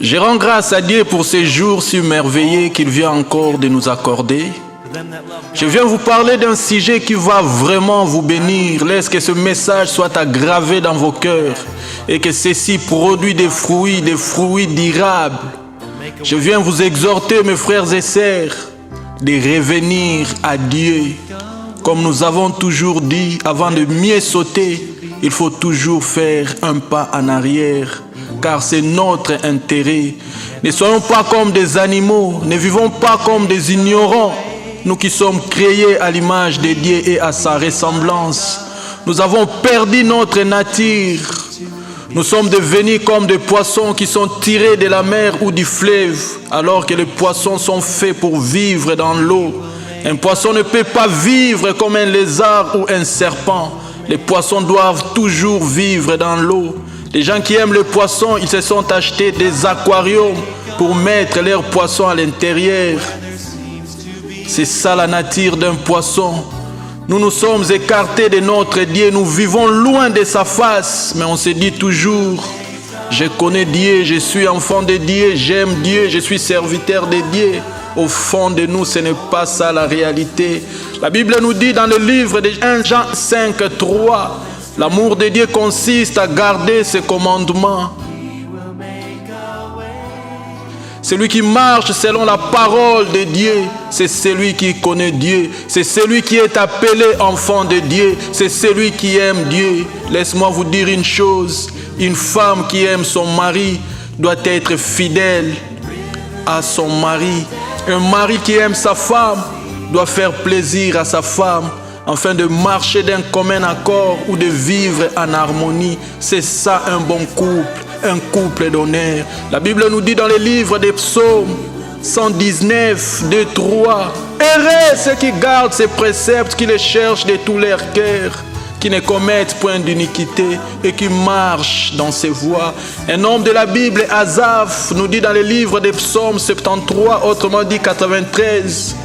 Je rends grâce à Dieu pour ces jours si merveilleux qu'il vient encore de nous accorder. Je viens vous parler d'un sujet qui va vraiment vous bénir. Laisse que ce message soit aggravé dans vos cœurs et que ceci produise des fruits durables. Je viens vous exhorter, mes frères et sœurs, de revenir à Dieu. Comme nous avons toujours dit, avant de mieux sauter, il faut toujours faire un pas en arrière, car c'est notre intérêt. Ne soyons pas comme des animaux, ne vivons pas comme des ignorants. Nous qui sommes créés à l'image de Dieu et à sa ressemblance, nous avons perdu notre nature. Nous sommes devenus comme des poissons qui sont tirés de la mer ou du fleuve, alors que les poissons sont faits pour vivre dans l'eau. Un poisson ne peut pas vivre comme un lézard ou un serpent. Les poissons doivent toujours vivre dans l'eau. Les gens qui aiment les poissons, ils se sont achetés des aquariums pour mettre leurs poissons à l'intérieur. C'est ça la nature d'un poisson. Nous nous sommes écartés de notre Dieu, nous vivons loin de sa face, mais on se dit toujours, je connais Dieu, je suis enfant de Dieu, j'aime Dieu, je suis serviteur de Dieu. Au fond de nous, ce n'est pas ça la réalité. La Bible nous dit dans le livre de 1 Jean 5, 3, l'amour de Dieu consiste à garder ses commandements. Celui qui marche selon la parole de Dieu, c'est celui qui connaît Dieu. C'est celui qui est appelé enfant de Dieu. C'est celui qui aime Dieu. Laisse-moi vous dire une chose. Une femme qui aime son mari doit être fidèle à son mari. Un mari qui aime sa femme doit faire plaisir à sa femme afin de marcher d'un commun accord ou de vivre en harmonie. C'est ça un bon couple. Un couple d'honneur. La Bible nous dit dans le livre des psaumes 119, 2, 3, heureux ceux qui gardent ses préceptes, qui les cherchent de tout leur cœur, qui ne commettent point d'iniquité et qui marchent dans ses voies. Un homme de la Bible, Asaph, nous dit dans le livre des psaumes 73, autrement dit 93,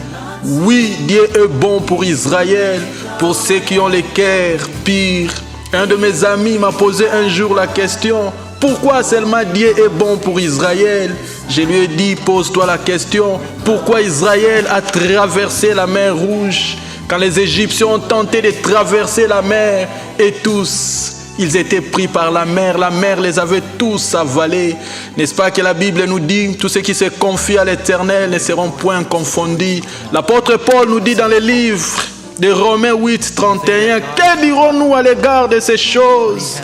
oui, Dieu est bon pour Israël, pour ceux qui ont les cœurs purs. Un de mes amis m'a posé un jour la question, pourquoi seulement Dieu est bon pour Israël? Je lui ai dit, pose-toi la question, pourquoi Israël a traversé la mer Rouge quand les Égyptiens ont tenté de traverser la mer et tous, ils étaient pris par la mer les avait tous avalés. N'est-ce pas que la Bible nous dit, tous ceux qui se confient à l'Éternel ne seront point confondus. L'apôtre Paul nous dit dans les livres de Romains 8, 31, que dirons-nous à l'égard de ces choses?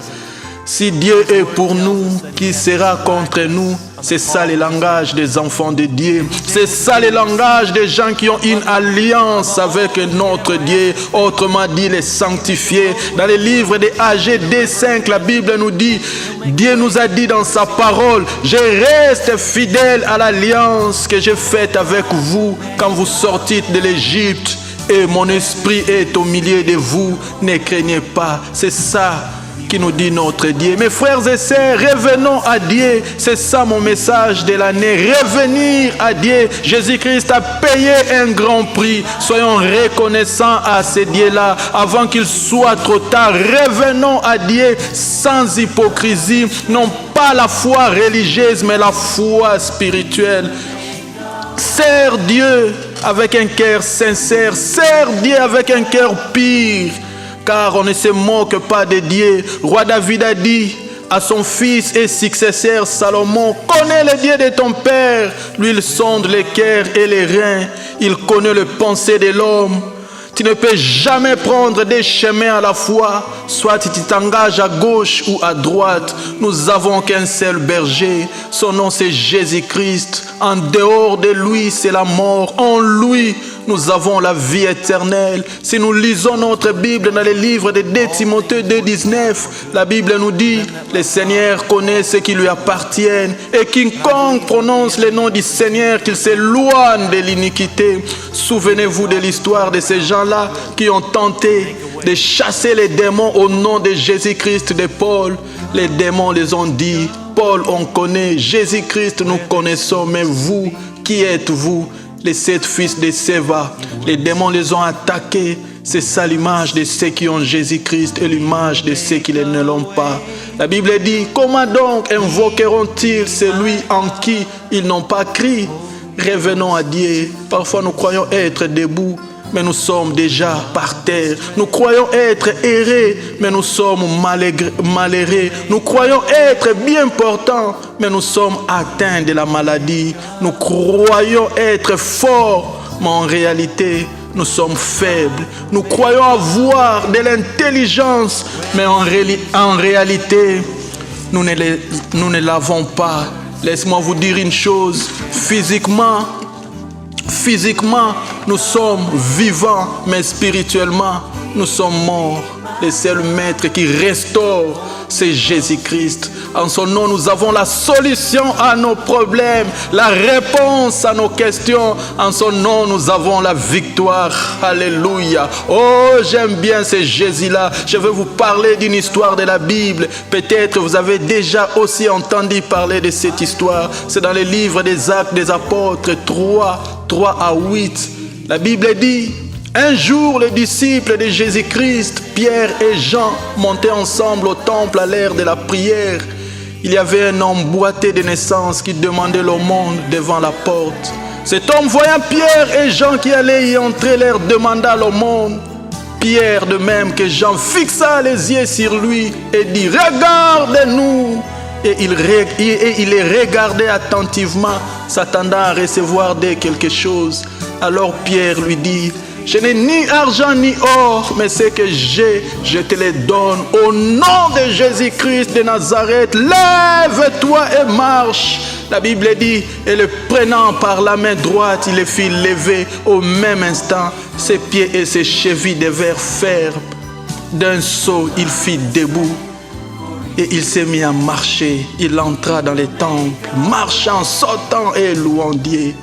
Si Dieu est pour nous, qui sera contre nous? C'est ça le langage des enfants de Dieu. C'est ça le langage des gens qui ont une alliance avec notre Dieu. Autrement dit, les sanctifiés. Dans les livres de AG 2:5, la Bible nous dit, Dieu nous a dit dans sa parole, je reste fidèle à l'alliance que j'ai faite avec vous quand vous sortîtes de l'Égypte. Et mon esprit est au milieu de vous. Ne craignez pas. C'est ça qui nous dit notre Dieu. Mes frères et sœurs, revenons à Dieu. C'est ça mon message de l'année. Revenir à Dieu. Jésus-Christ a payé un grand prix. Soyons reconnaissants à ce Dieu-là avant qu'il soit trop tard. Revenons à Dieu sans hypocrisie. Non pas la foi religieuse, mais la foi spirituelle. Sers Dieu avec un cœur sincère. Sers Dieu avec un cœur pur. Car on ne se moque pas de Dieu. Roi David a dit à son fils et successeur Salomon, connais le Dieu de ton père. Lui, il sonde les cœurs et les reins. Il connaît les pensées de l'homme. Tu ne peux jamais prendre des chemins à la fois. Soit tu t'engages à gauche ou à droite. Nous avons qu'un seul berger. Son nom c'est Jésus-Christ. En dehors de lui, c'est la mort. En lui, nous avons la vie éternelle. Si nous lisons notre Bible dans les livres de 2 Timothée 2,19, la Bible nous dit, le Seigneur connaît ceux qui lui appartiennent et quiconque prononce le nom du Seigneur, qu'il s'éloigne de l'iniquité. Souvenez-vous de l'histoire de ces gens-là qui ont tenté de chasser les démons au nom de Jésus-Christ de Paul. Les démons les ont dit, Paul on connaît, Jésus-Christ nous connaissons, mais vous, qui êtes-vous? Les 7 fils de Séva, les démons les ont attaqués. C'est ça l'image de ceux qui ont Jésus-Christ et l'image de ceux qui ne l'ont pas. La Bible dit, comment donc invoqueront-ils celui en qui ils n'ont pas cru? Revenons à Dieu. Parfois nous croyons être debout, mais nous sommes déjà par terre. Nous croyons être errés, mais nous sommes malheureux. Nous croyons être bien portants, mais nous sommes atteints de la maladie. Nous croyons être forts, mais en réalité, nous sommes faibles. Nous croyons avoir de l'intelligence, mais en réalité, nous ne l'avons pas. Laisse-moi vous dire une chose. Physiquement, nous sommes vivants, mais spirituellement, nous sommes morts. Le seul maître qui restaure, c'est Jésus-Christ. En son nom, nous avons la solution à nos problèmes, la réponse à nos questions. En son nom, nous avons la victoire. Alléluia. Oh, j'aime bien ce Jésus-là. Je vais vous parler d'une histoire de la Bible. Peut-être vous avez déjà aussi entendu parler de cette histoire. C'est dans le livre des Actes des Apôtres 3 à 8. La Bible dit: un jour, les disciples de Jésus-Christ, Pierre et Jean, montaient ensemble au temple à l'heure de la prière. Il y avait un homme boiteux de naissance qui demandait l'aumône devant la porte. Cet homme, voyant Pierre et Jean qui allaient y entrer, leur demanda l'aumône. Pierre, de même que Jean, fixa les yeux sur lui et dit: regarde-nous. Et il les regardait attentivement, s'attendant à recevoir d'eux quelque chose. Alors Pierre lui dit: je n'ai ni argent ni or, mais ce que j'ai, je te le donne. Au nom de Jésus-Christ de Nazareth, lève-toi et marche. La Bible dit, et le prenant par la main droite, il le fit lever. Au même instant, ses pieds et ses chevilles devinrent fermes. D'un saut, il fit debout. Et il s'est mis à marcher. Il entra dans les temples, marchant, sautant et louant Dieu.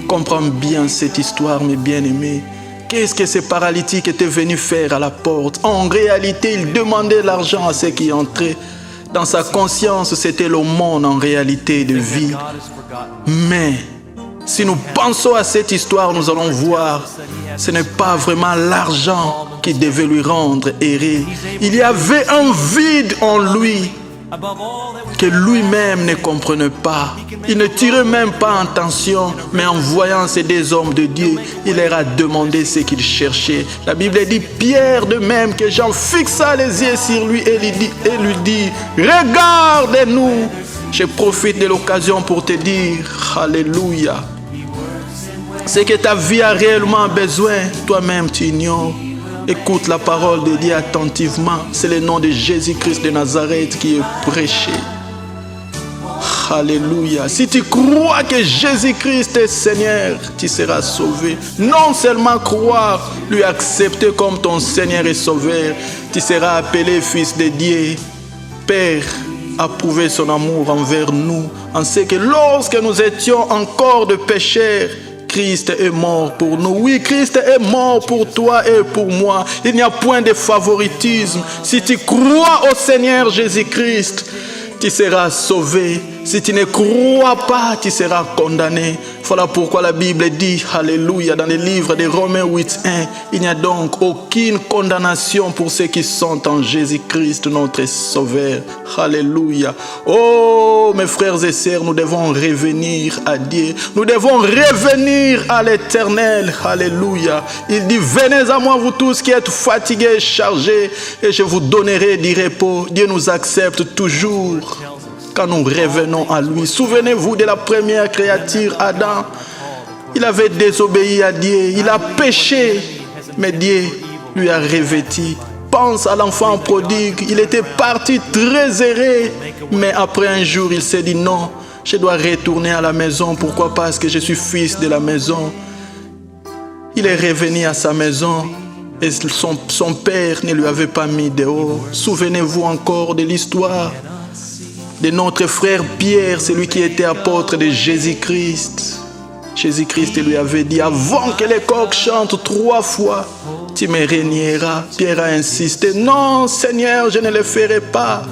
Comprends bien cette histoire, mes bien-aimés. Qu'est-ce que ce paralytique était venu faire à la porte? En réalité, il demandait l'argent à ceux qui entraient. Dans sa conscience, c'était l'aumône en réalité de vie. Mais si nous pensons à cette histoire, nous allons voir, ce n'est pas vraiment l'argent qui devait lui rendre heureux. Il y avait un vide en lui que lui-même ne comprenait pas. Il ne tirait même pas attention, mais en voyant ces deux hommes de Dieu, il leur a demandé ce qu'ils cherchaient. La Bible dit, Pierre de même que Jean fixa les yeux sur lui et lui dit, regarde-nous. Je profite de l'occasion pour te dire, alléluia. Ce que ta vie a réellement besoin, toi-même tu ignores. Écoute la parole de Dieu attentivement. C'est le nom de Jésus-Christ de Nazareth qui est prêché. Alléluia. Si tu crois que Jésus-Christ est Seigneur, tu seras sauvé. Non seulement croire, lui accepter comme ton Seigneur et Sauveur, tu seras appelé fils de Dieu. Père a prouvé son amour envers nous, en ce que lorsque nous étions encore de pécheurs, Christ est mort pour nous. Oui, Christ est mort pour toi et pour moi. Il n'y a point de favoritisme. Si tu crois au Seigneur Jésus-Christ, tu seras sauvé. Si tu ne crois pas, tu seras condamné. Voilà pourquoi la Bible dit, alléluia, dans le livre de Romains 8:1, il n'y a donc aucune condamnation pour ceux qui sont en Jésus-Christ, notre Sauveur. Alléluia. Oh, mes frères et sœurs, nous devons revenir à Dieu. Nous devons revenir à l'Éternel. Alléluia. Il dit, venez à moi, vous tous qui êtes fatigués et chargés, et je vous donnerai du repos. Dieu nous accepte toujours quand nous revenons à lui. Souvenez-vous de la première créature, Adam. Il avait désobéi à Dieu. Il a péché, mais Dieu lui a revêtu. Pense à l'enfant prodigue. Il était parti très heureux, mais après un jour, il s'est dit non, je dois retourner à la maison. Pourquoi? Parce que je suis fils de la maison. Il est revenu à sa maison et son père ne lui avait pas mis dehors. Souvenez-vous encore de l'histoire de notre frère Pierre, celui qui était apôtre de Jésus-Christ. Jésus-Christ lui avait dit, avant que les coqs chantent 3 fois, tu me régneras. Pierre a insisté, non Seigneur, je ne le ferai pas.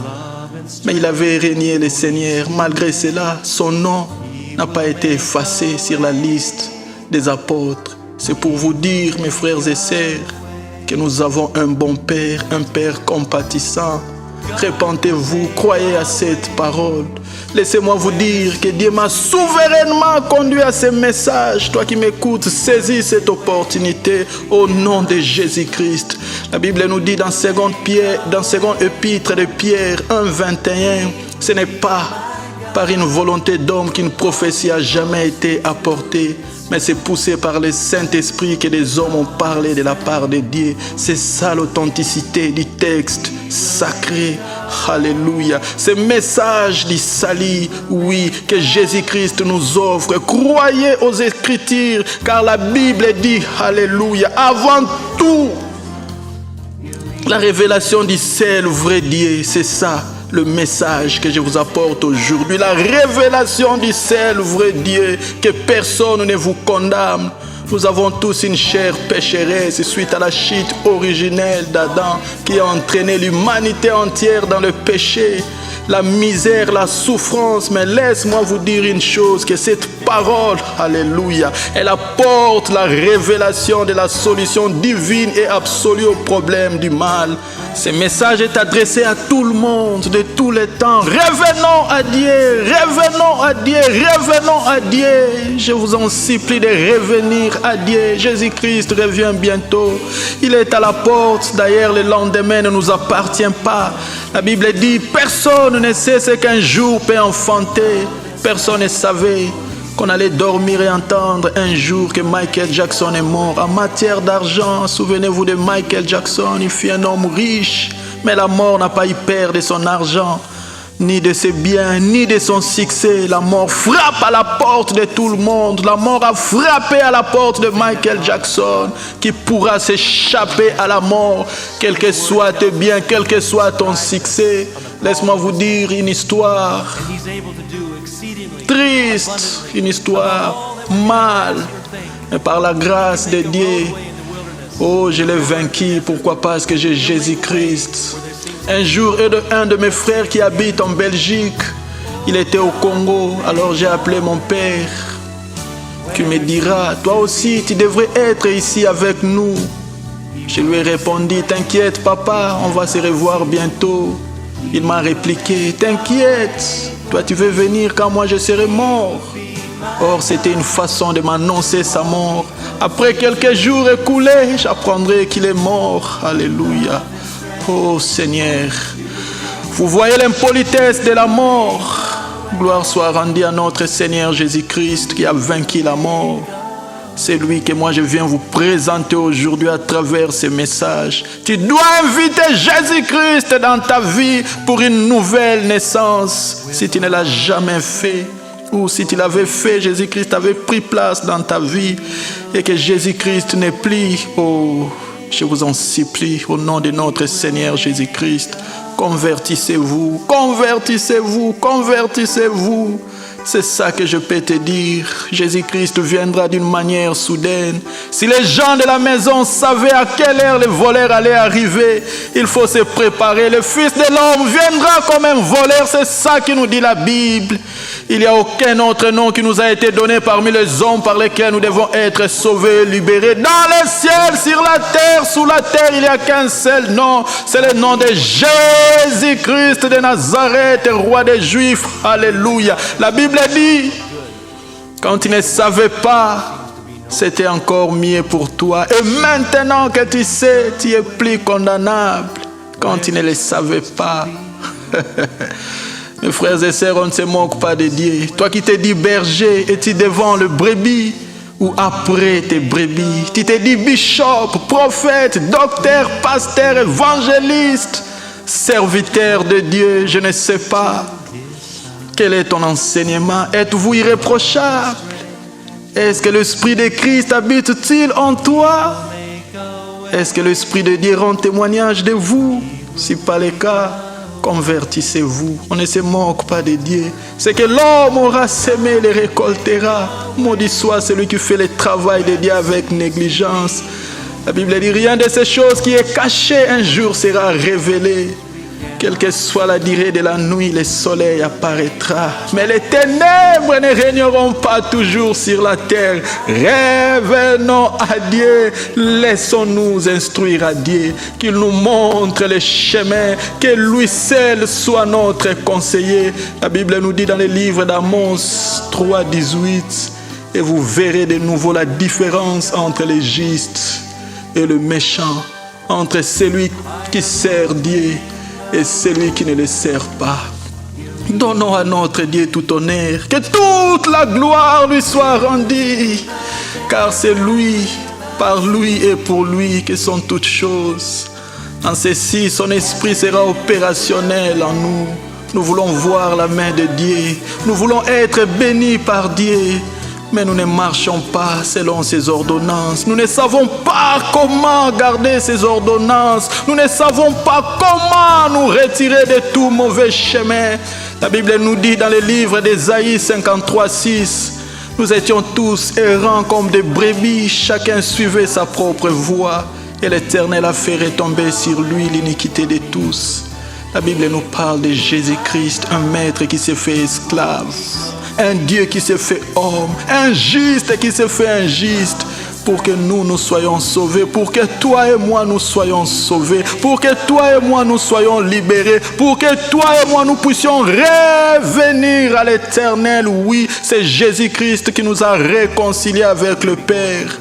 Mais il avait régné le Seigneur. Malgré cela, son nom n'a pas été effacé sur la liste des apôtres. C'est pour vous dire, mes frères et sœurs, que nous avons un bon Père, un Père compatissant. Répentez-vous, croyez à cette parole. Laissez-moi vous dire que Dieu m'a souverainement conduit à ce message. Toi qui m'écoutes, saisis cette opportunité au nom de Jésus-Christ. La Bible nous dit dans 2 épître de Pierre 1,21, ce n'est pas par une volonté d'homme qu'une prophétie a jamais été apportée, mais c'est poussé par le Saint-Esprit que des hommes ont parlé de la part de Dieu. C'est ça l'authenticité du texte sacré. Alléluia. Ce message du salut, oui, que Jésus-Christ nous offre. Croyez aux Écritures, car la Bible dit, Alléluia, avant tout, la révélation du seul vrai Dieu, c'est ça. Le message que je vous apporte aujourd'hui, la révélation du seul vrai Dieu, que personne ne vous condamne. Nous avons tous une chair pécheresse suite à la chute originelle d'Adam qui a entraîné l'humanité entière dans le péché, la misère, la souffrance. Mais laisse-moi vous dire une chose, que cette parole, alléluia, elle apporte la révélation de la solution divine et absolue au problème du mal. Ce message est adressé à tout le monde, de tous les temps. Revenons à Dieu, revenons à Dieu, revenons à Dieu. Je vous en supplie de revenir à Dieu. Jésus-Christ revient bientôt. Il est à la porte. D'ailleurs, le lendemain ne nous appartient pas. La Bible dit, personne ne sait ce qu'un jour peut enfanter. Personne ne savait qu'on allait dormir et entendre un jour que Michael Jackson est mort. En matière d'argent, souvenez-vous de Michael Jackson, il fut un homme riche, mais la mort n'a pas eu peur de son argent, ni de ses biens, ni de son succès. La mort frappe à la porte de tout le monde. La mort a frappé à la porte de Michael Jackson. Qui pourra s'échapper à la mort, quel que soit tes biens, quel que soit ton succès? Laisse-moi vous dire une histoire triste, une histoire mal, mais par la grâce de Dieu, oh, je l'ai vaincu. Pourquoi? Parce que j'ai Jésus-Christ. Un jour, un de mes frères qui habite en Belgique, il était au Congo. Alors j'ai appelé mon père, qui me dira, toi aussi tu devrais être ici avec nous. Je lui ai répondu, t'inquiète papa, on va se revoir bientôt. Il m'a répliqué, t'inquiète, toi tu veux venir quand moi je serai mort. Or c'était une façon de m'annoncer sa mort. Après quelques jours écoulés, j'apprendrai qu'il est mort. Alléluia. Oh Seigneur, vous voyez l'impolitesse de la mort. Gloire soit rendue à notre Seigneur Jésus-Christ qui a vaincu la mort. C'est lui que moi je viens vous présenter aujourd'hui à travers ces messages. Tu dois inviter Jésus-Christ dans ta vie pour une nouvelle naissance. Si tu ne l'as jamais fait, ou si tu l'avais fait, Jésus-Christ avait pris place dans ta vie et que Jésus-Christ n'est plus. Oh, je vous en supplie, au nom de notre Seigneur Jésus-Christ, convertissez-vous, convertissez-vous, convertissez-vous. C'est ça que je peux te dire. Jésus-Christ viendra d'une manière soudaine. Si les gens de la maison savaient à quelle heure le voleur allait arriver, il faut se préparer. Le Fils de l'homme viendra comme un voleur. C'est ça qui nous dit la Bible. Il n'y a aucun autre nom qui nous a été donné parmi les hommes par lesquels nous devons être sauvés, libérés. Dans le ciel, sur la terre, sous la terre, il n'y a qu'un seul nom. C'est le nom de Jésus-Christ de Nazareth, roi des Juifs. Alléluia. La Bible dit, quand tu ne savais pas, c'était encore mieux pour toi. Et maintenant que tu sais, tu es plus condamnable quand tu ne le savais pas. Mes frères et sœurs, on ne se moque pas de Dieu. Toi qui te dis berger, es-tu devant le brebis ou après tes brebis? Tu te dis bishop, prophète, docteur, pasteur, évangéliste, serviteur de Dieu, je ne sais pas. Quel est ton enseignement? Êtes-vous irréprochable? Est-ce que l'Esprit de Christ habite-t-il en toi? Est-ce que l'Esprit de Dieu rend témoignage de vous? Si pas le cas, convertissez-vous. On ne se moque pas de Dieu. Ce que l'homme aura semé, le récoltera. Maudit soit celui qui fait le travail de Dieu avec négligence. La Bible dit, rien de ces choses qui est caché un jour sera révélé. Quelle que soit la durée de la nuit, le soleil apparaîtra. Mais les ténèbres ne régneront pas toujours sur la terre. Revenons à Dieu. Laissons-nous instruire à Dieu. Qu'il nous montre le chemin. Que lui seul soit notre conseiller. La Bible nous dit dans le livre d'Amos 3, 18. Et vous verrez de nouveau la différence entre le juste et le méchant. Entre celui qui sert Dieu et celui qui ne le sert pas. Donnons à notre Dieu tout honneur, que toute la gloire lui soit rendue, car c'est lui, par lui et pour lui que sont toutes choses. En ceci, son esprit sera opérationnel en nous. Nous voulons voir la main de Dieu, nous voulons être bénis par Dieu. Mais nous ne marchons pas selon ses ordonnances. Nous ne savons pas comment garder ses ordonnances. Nous ne savons pas comment nous retirer de tout mauvais chemin. La Bible nous dit dans le livre d'Ésaïe 53, 6, nous étions tous errants comme des brebis, chacun suivait sa propre voie, et l'Éternel a fait retomber sur lui l'iniquité de tous. La Bible nous parle de Jésus-Christ, un maître qui s'est fait esclave. Un Dieu qui s'est fait homme, un juste qui s'est fait injuste, pour que nous soyons sauvés, pour que toi et moi nous soyons sauvés, pour que toi et moi nous soyons libérés, pour que toi et moi nous puissions revenir à l'Éternel. Oui, c'est Jésus-Christ qui nous a réconciliés avec le Père.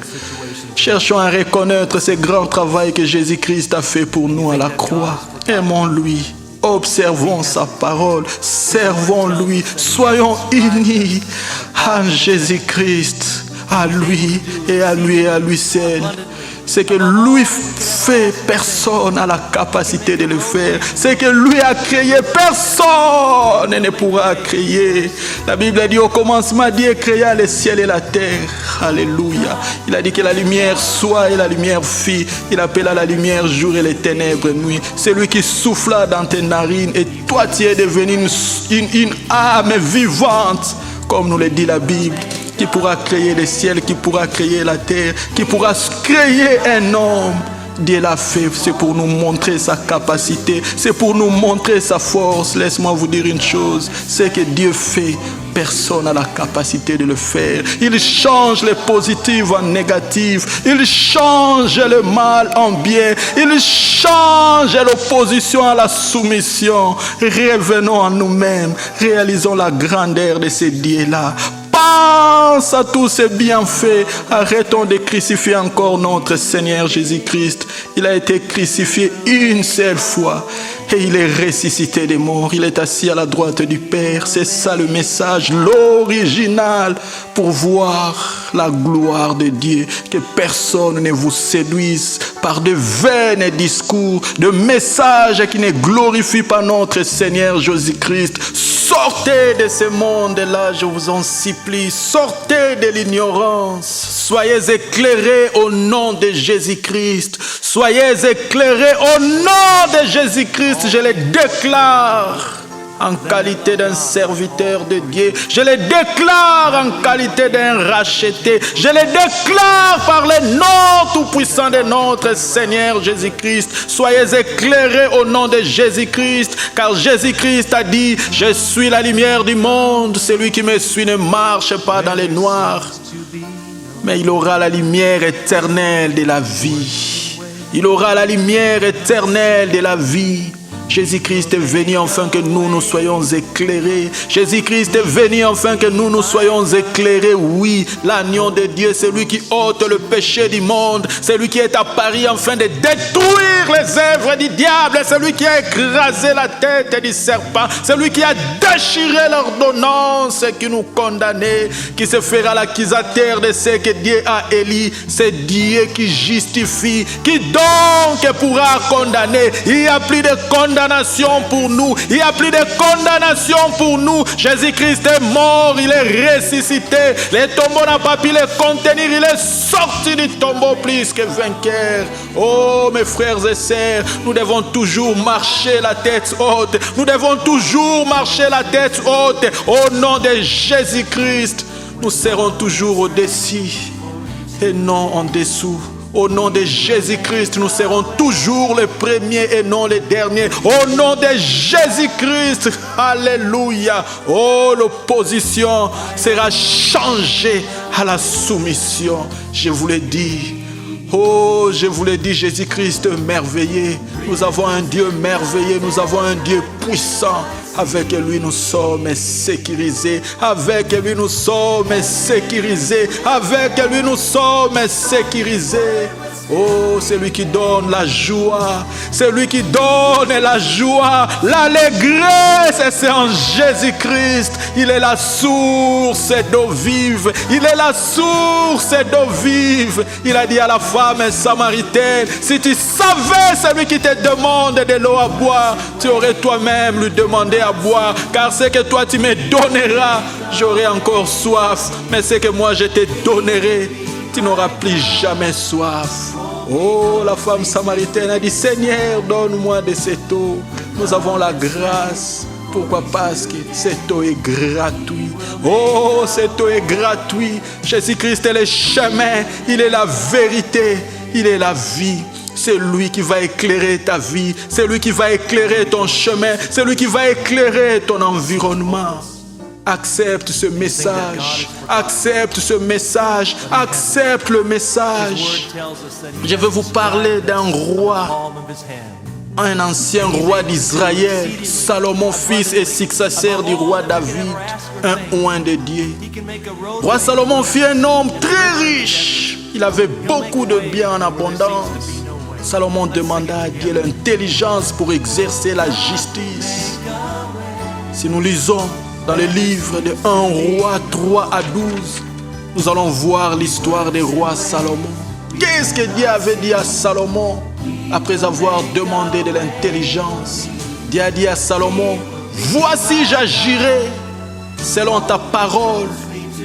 Cherchons à reconnaître ce grand travail que Jésus-Christ a fait pour nous à la croix. Aimons-lui. Observons sa parole, servons-lui, soyons unis à Jésus-Christ, à lui et à lui et à lui seul. Ce que lui fait, personne n'a la capacité de le faire. Ce que lui a créé, personne ne pourra créer. La Bible dit au commencement, Dieu créa le ciel et la terre. Alléluia. Il a dit que la lumière soit et la lumière fit. Il appela la lumière jour et les ténèbres nuit. C'est lui qui souffla dans tes narines et toi tu es devenu une âme vivante, comme nous le dit la Bible. Qui pourra créer le ciel, qui pourra créer la terre, qui pourra créer un homme. Dieu l'a fait, c'est pour nous montrer sa capacité, c'est pour nous montrer sa force. Laisse-moi vous dire une chose, c'est que Dieu fait, personne n'a la capacité de le faire. Il change les positifs en négatifs, il change le mal en bien, il change l'opposition à la soumission. Revenons à nous-mêmes, réalisons la grandeur de ce Dieu-là. Pense à tous ces bienfaits. Arrêtons de crucifier encore notre Seigneur Jésus-Christ. Il a été crucifié une seule fois et il est ressuscité des morts. Il est assis à la droite du Père. C'est ça le message, l'original, pour voir la gloire de Dieu. Que personne ne vous séduise par de vains discours, de messages qui ne glorifient pas notre Seigneur Jésus-Christ. Sortez de ce monde-là, je vous en supplie. Sortez de l'ignorance. Soyez éclairés au nom de Jésus-Christ. Soyez éclairés au nom de Jésus-Christ. Je le déclare en qualité d'un serviteur de Dieu. Je le déclare en qualité d'un racheté. Je le déclare par le nom tout-puissant de notre Seigneur Jésus-Christ. Soyez éclairés au nom de Jésus-Christ, car Jésus-Christ a dit, je suis la lumière du monde. Celui qui me suit ne marche pas dans les noirs, mais il aura la lumière éternelle de la vie. Il aura la lumière éternelle de la vie. Jésus-Christ est venu afin que nous soyons éclairés. Jésus-Christ est venu afin que nous soyons éclairés. Oui, l'agneau de Dieu, c'est lui qui ôte le péché du monde. C'est lui qui est apparu afin de détruire les œuvres du diable. C'est lui qui a écrasé la tête du serpent. C'est lui qui a déchiré l'ordonnance qui nous condamnait, qui se fera l'accusateur de ce que Dieu a élu. C'est Dieu qui justifie. Qui donc pourra condamner? Il n'y a plus de condamnation pour nous. Il n'y a plus de condamnation pour nous. Jésus-Christ est mort, il est ressuscité. Le tombeau n'a pas pu le contenir. Il est sorti du tombeau plus que vainqueur. Oh mes frères et sœurs, nous devons toujours marcher la tête haute. Nous devons toujours marcher la tête haute. Au nom de Jésus-Christ, nous serons toujours au-dessus et non en dessous. Au nom de Jésus-Christ, nous serons toujours les premiers et non les derniers. Au nom de Jésus-Christ, alléluia. Oh, l'opposition sera changée à la soumission. Je vous l'ai dit. Oh, je vous l'ai dit, Jésus-Christ merveilleux. Nous avons un Dieu merveilleux, nous avons un Dieu puissant. Avec lui, nous sommes sécurisés. Avec lui, nous sommes sécurisés. Avec lui, nous sommes sécurisés. Oh, c'est lui qui donne la joie. C'est lui qui donne la joie. L'allégresse, c'est en Jésus-Christ. Il est la source d'eau vive. Il est la source d'eau vive. Il a dit à la femme samaritaine, si tu savais celui qui te demande de l'eau à boire, tu aurais toi-même lui demandé à boire. Car ce que toi tu me donneras, j'aurai encore soif. Mais ce que moi je te donnerai, tu n'auras plus jamais soif. Oh, la femme samaritaine a dit, Seigneur, donne-moi de cette eau. Nous avons la grâce. Pourquoi? Parce que cette eau est gratuite. Oh, cette eau est gratuite. Jésus-Christ est le chemin, il est la vérité, il est la vie. C'est lui qui va éclairer ta vie. C'est lui qui va éclairer ton chemin. C'est lui qui va éclairer ton environnement. Accepte ce message. Accepte ce message. Accepte le message. Je veux vous parler d'un roi. Un ancien roi d'Israël, Salomon, fils et successeur du roi David, un oint de Dieu. Roi Salomon fut un homme très riche. Il avait beaucoup de biens en abondance. Salomon demanda à Dieu l'intelligence pour exercer la justice. Si nous lisons dans le livre de 1 roi 3 à 12, nous allons voir l'histoire des rois Salomon. Qu'est-ce que Dieu avait dit à Salomon après avoir demandé de l'intelligence? Dieu a dit à Salomon, voici j'agirai selon ta parole.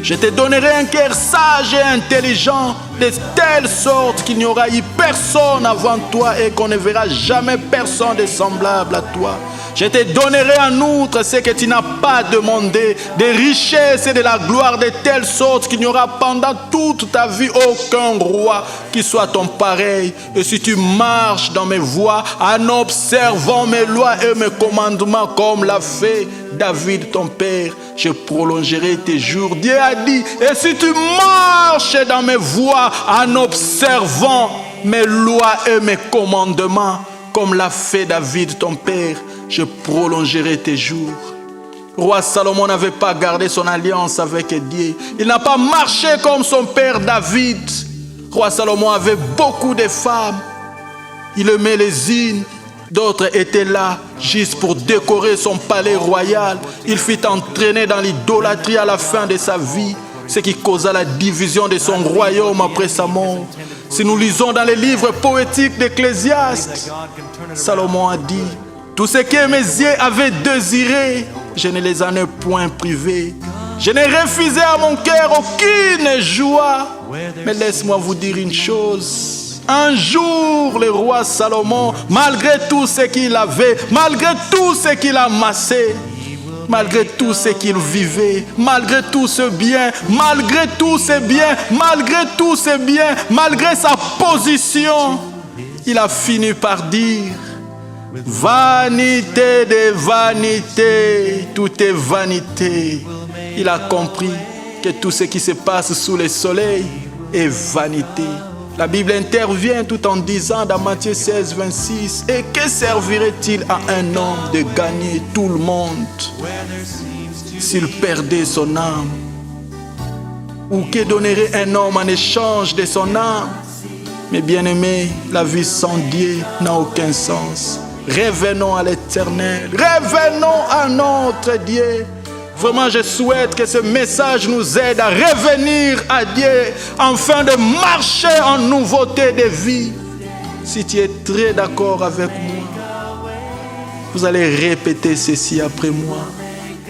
Je te donnerai un cœur sage et intelligent, de telle sorte qu'il n'y aura eu personne avant toi et qu'on ne verra jamais personne de semblable à toi. Je te donnerai en outre ce que tu n'as pas demandé, des richesses et de la gloire, de telle sorte qu'il n'y aura pendant toute ta vie aucun roi qui soit ton pareil. Et si tu marches dans mes voies en observant mes lois et mes commandements comme l'a fait David ton père, je prolongerai tes jours. Dieu a dit, et si tu marches dans mes voies en observant mes lois et mes commandements comme l'a fait David ton père, je prolongerai tes jours. Roi Salomon n'avait pas gardé son alliance avec Dieu. Il n'a pas marché comme son père David. Roi Salomon avait beaucoup de femmes. Il aimait les unes, d'autres étaient là juste pour décorer son palais royal. Il fut entraîné dans l'idolâtrie à la fin de sa vie, ce qui causa la division de son royaume après sa mort. Si nous lisons dans les livres poétiques d'Ecclésiaste, Salomon a dit, tout ce que mes yeux avaient désiré, je ne les en ai point privés. Je n'ai refusé à mon cœur aucune joie. Mais laisse-moi vous dire une chose. Un jour, le roi Salomon, malgré tout ce qu'il avait, malgré tout ce qu'il amassait, malgré tout ce qu'il vivait, malgré tout ce bien, malgré tout ce bien, malgré tout ce bien, malgré sa position, il a fini par dire, vanité de vanité, tout est vanité. Il a compris que tout ce qui se passe sous le soleil est vanité. La Bible intervient tout en disant dans Matthieu 16, 26, et que servirait-il à un homme de gagner tout le monde s'il perdait son âme? Ou que donnerait un homme en échange de son âme? Mais bien aimés, la vie sans Dieu n'a aucun sens. Revenons à l'Éternel, revenons à notre Dieu. Vraiment, je souhaite que ce message nous aide à revenir à Dieu afin de marcher en nouveauté de vie. Si tu es très d'accord avec moi, vous allez répéter ceci après moi.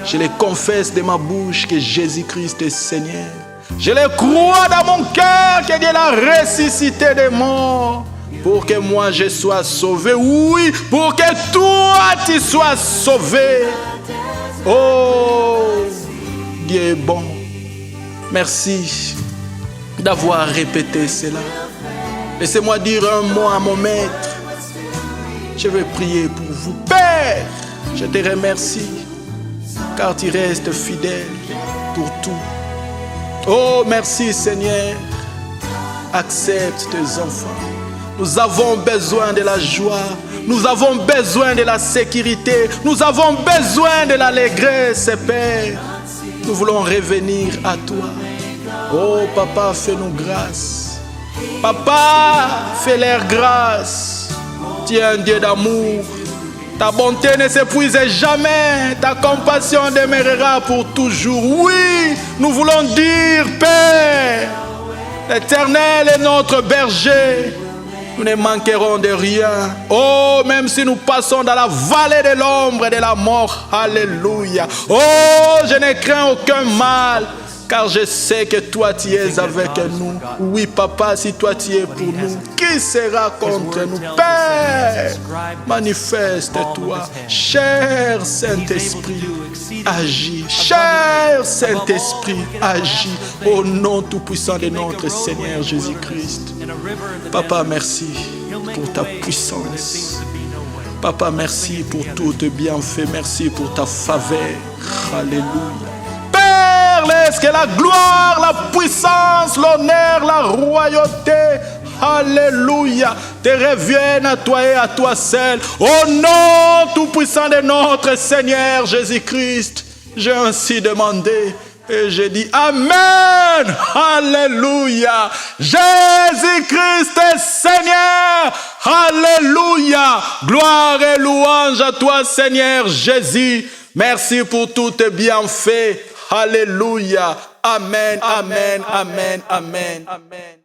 Je le confesse de ma bouche que Jésus-Christ est Seigneur. Je le crois dans mon cœur que Dieu l'a ressuscité des morts pour que moi je sois sauvé. Oui, pour que toi tu sois sauvé. Oh, Dieu est bon. Merci d'avoir répété cela. Laissez-moi dire un mot à mon maître. Je vais prier pour vous. Père, je te remercie, car tu restes fidèle pour tout. Oh, merci Seigneur. Accepte tes enfants. Nous avons besoin de la joie. Nous avons besoin de la sécurité. Nous avons besoin de l'allégresse, Père. Nous voulons revenir à toi. Oh, Papa, fais-nous grâce. Papa, fais-leur grâce. Tu es un Dieu d'amour. Ta bonté ne s'épuise jamais. Ta compassion demeurera pour toujours. Oui, nous voulons dire, Père, l'Éternel est notre berger. Nous ne manquerons de rien. Oh, même si nous passons dans la vallée de l'ombre et de la mort. Alléluia. Oh, je ne crains aucun mal, car je sais que toi tu es avec nous. Oui, Papa, si toi tu es pour nous, qui sera contre nous? Père, manifeste-toi. Cher Saint-Esprit, agis. Cher Saint-Esprit, agis. Au nom tout-puissant de notre Seigneur Jésus-Christ. Papa, merci pour ta puissance. Papa, merci pour tout tes bienfaits. Merci pour ta faveur. Alléluia. Laisse que la gloire, la puissance, l'honneur, la royauté, alléluia, te reviennent à toi et à toi seul. Au nom tout-puissant de notre Seigneur Jésus-Christ, j'ai ainsi demandé et j'ai dit Amen, alléluia. Jésus-Christ est Seigneur, alléluia. Gloire et louange à toi, Seigneur Jésus. Merci pour tous tes bienfaits. Alléluia. Amen, amen, amen, amen, amen.